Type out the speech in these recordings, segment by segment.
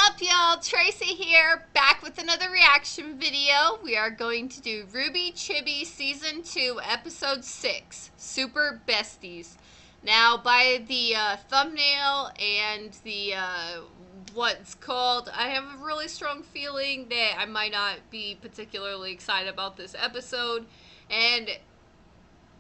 up, y'all? Tracy here, back with another reaction video. We are going to do RWBY Chibi Season 2, Episode 6, Super Besties. Now, by the thumbnail and the, what's called, I have a really strong feeling that I might not be particularly excited about this episode, and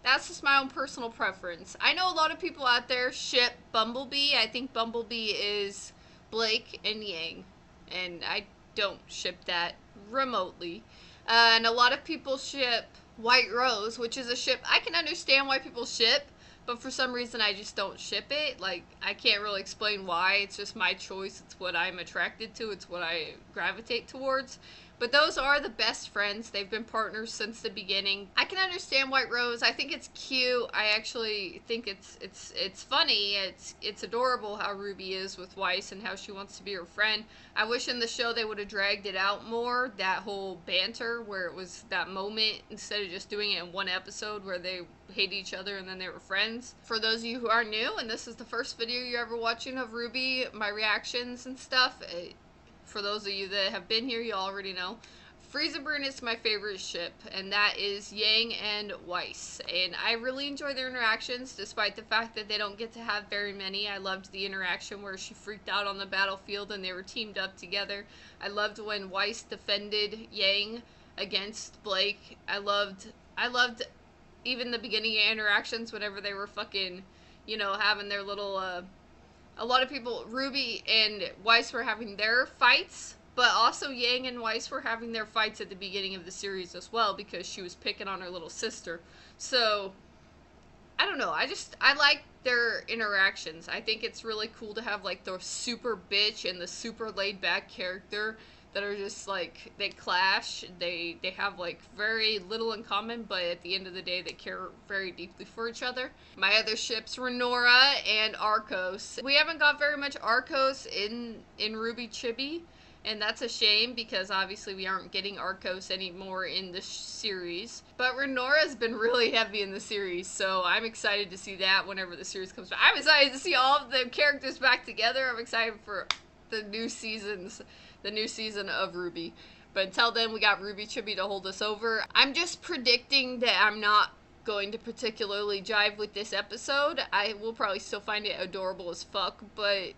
that's just my own personal preference. I know a lot of people out there ship Bumblebee. I think Bumblebee is Blake and Yang, and I don't ship that remotely. And a lot of people ship White Rose, which is a ship I can understand why people ship, but for some reason I just don't ship it. Like, I can't really explain why. It's just my choice. It's what I'm attracted to. It's what I gravitate towards. But those are the best friends. They've been partners since the beginning. I can understand White Rose. I think it's cute. I actually think it's funny. It's adorable how RWBY is with Weiss and how she wants to be her friend. I wish in the show they would have dragged it out more, that whole banter where it was that moment, instead of just doing it in one episode where they hate each other and then they were friends. For those of you who are new and this is the first video you're ever watching of RWBY, my reactions and stuff, for those of you that have been here, you already know. Frieza is my favorite ship, and that is Yang and Weiss. And I really enjoy their interactions, despite the fact that they don't get to have very many. I loved the interaction where she freaked out on the battlefield and they were teamed up together. I loved when Weiss defended Yang against Blake. I loved even the beginning of interactions whenever they were fucking, you know, having their little, a lot of people, RWBY and Weiss were having their fights, but also Yang and Weiss were having their fights at the beginning of the series as well, because she was picking on her little sister. So, I don't know, I like their interactions. I think it's really cool to have, like, the super bitch and the super laid-back character that are just, like, they clash, they have, like, very little in common, but at the end of the day, they care very deeply for each other. My other ships were Nora and Arcos. We haven't got very much Arcos in RWBY Chibi, and that's a shame, because obviously we aren't getting Arcos anymore in the series. But Renora's been really heavy in the series, so I'm excited to see that whenever the series comes back. I'm excited to see all of the characters back together. I'm excited for the new season of RWBY. But until then, we got RWBY Chibi to hold us over. I'm just predicting that I'm not going to particularly jive with this episode. I will probably still find it adorable as fuck, but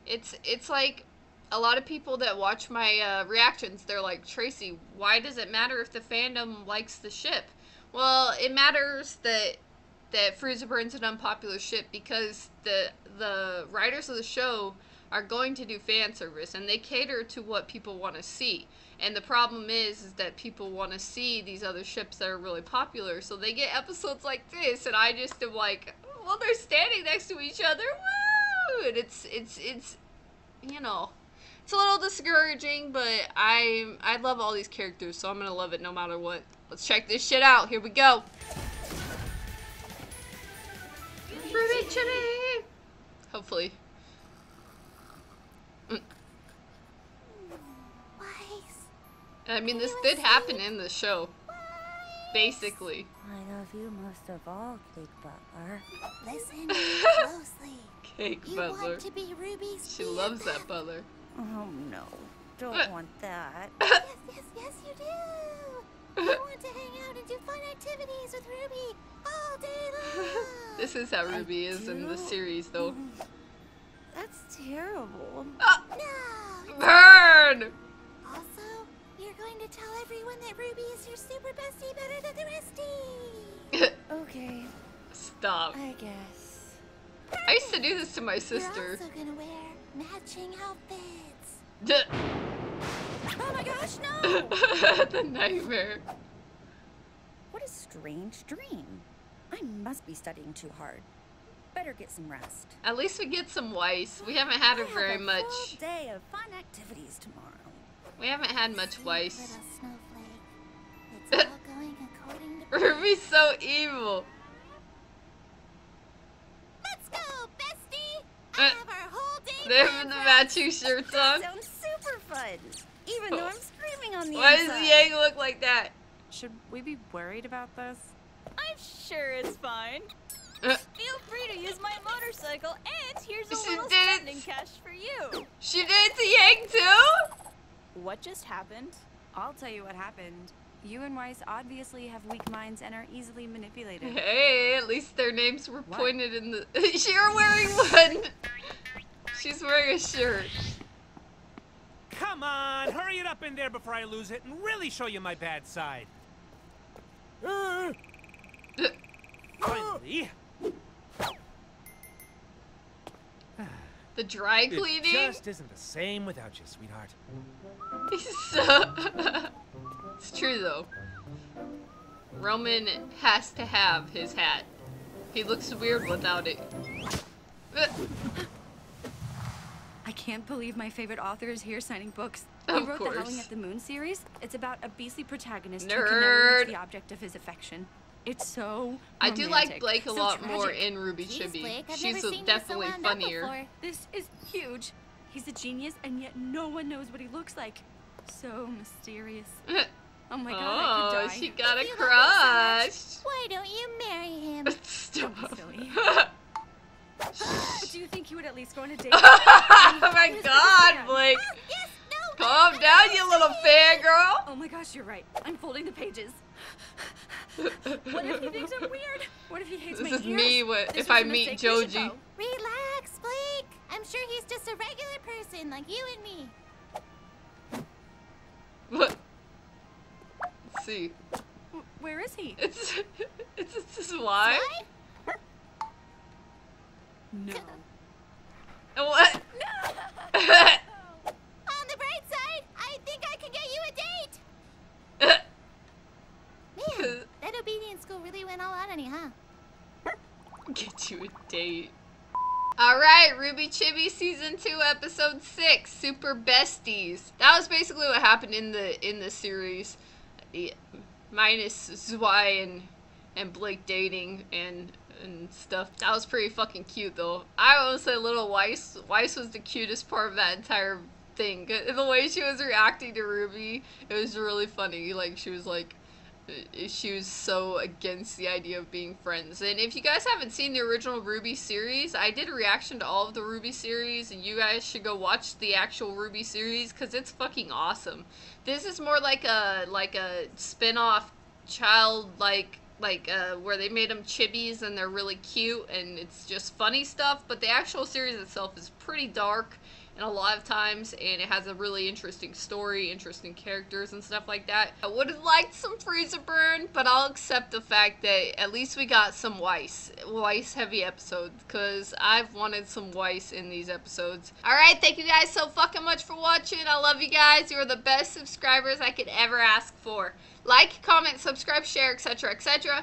it's like a lot of people that watch my reactions, they're like, Tracy, why does it matter if the fandom likes the ship? Well, it matters that Frieza is an unpopular ship, because the writers of the show are going to do fan service, and they cater to what people want to see. And the problem is that people want to see these other ships that are really popular, so they get episodes like this, and I just am like, well, they're standing next to each other, woo! And it's you know, it's a little discouraging, but I love all these characters, so I'm gonna love it no matter what. Let's check this shit out. Here we go. RWBY Chibi! Hopefully. I mean, this did happen in the show, basically. I love you most of all, Cake Butler. Listen closely. Cake you Butler. Want to be RWBY's She loves that butler. Oh no, don't want that. Yes, you do. You want to hang out and do fun activities with RWBY all day long. This is how RWBY is in the series, though. That's terrible. No. Burn! Also, you're going to tell everyone that RWBY is your super bestie better than the restie. Okay. Stop. I guess. I used to do this to my You're sister. also gonna wear matching outfits. Oh my gosh, no! The nightmare. What a strange dream. I must be studying too hard. Better get some rest. At least we get some Weiss. We haven't had her very much. Full day of fun activities tomorrow. We haven't had much Sweet Weiss. little snowflake. It's all going according to plan. RWBY's so evil. Let's go, bestie! I have our whole day. They have the matching shirts on. That sounds super fun. Even though I'm screaming on the Why inside. does Yang look like that? Should we be worried about this? I'm sure it's fine. Feel free to use my motorcycle and Here's a She little did it. spending cash for you. She did it to Yang too? What just happened? I'll tell you what happened. You and Weiss obviously have weak minds and are easily manipulated. Hey, at least their names were What? pointed in the... You're wearing one! She's wearing a shirt. Come on, hurry it up in there before I lose it and really show you my bad side. Finally. The dry cleaning? It just isn't the same without you, sweetheart. It's true though. Roman has to have his hat. He looks weird without it. I can't believe my favorite author is here signing books. He Of wrote course. the Howling at the Moon series. It's about a beastly protagonist Nerd. who can never reach the object of his affection. It's so I do like romantic, Blake a so lot tragic. more in RWBY Jeez, Chibi. Blake, I've She's never seen you so definitely wound up funnier. before. This is huge. He's a genius, and yet no one knows what he looks like. So mysterious. Oh my god, I Oh, could die. she got a If you love him so much, crush. Why don't you marry him? Stop. Don't be silly. Oh But do you think he would at least go on a date? my He's god, a Blake. Yes, no. Calm down, you little fangirl. Oh my gosh, you're right. I'm folding the pages. What if he thinks I'm weird? What if he hates This my is ears? me This if was I a meet mistake. We should Joji. go. Relax, Blake. I'm sure he's just a regular person like you and me. What? Let's see. Where is he? It's this is why. No. What? On the bright side, I think I can get you a date. Man, that obedience school really went all out on you, huh? Get you a date. Alright, RWBY Chibi Season 2, Episode 6, Super Besties. That was basically what happened in the series. Yeah, minus Zwei and Blake dating and stuff. That was pretty fucking cute though. I would say little Weiss was the cutest part of that entire thing. The way she was reacting to RWBY, it was really funny. Like she was so against the idea of being friends. And if you guys haven't seen the original RWBY series, I did a reaction to all of the RWBY series, and you guys should go watch the actual RWBY series because it's fucking awesome. This is more like a spin-off child where they made them chibis and they're really cute and it's just funny stuff, but the actual series itself is pretty dark and a lot of times, and it has a really interesting story, interesting characters and stuff like that. I would have liked some freezer burn, but I'll accept the fact that at least we got some Weiss heavy episodes, because I've wanted some Weiss in these episodes. Alright, thank you guys so fucking much for watching. I love you guys. You are the best subscribers I could ever ask for. Like, comment, subscribe, share, etc., etc.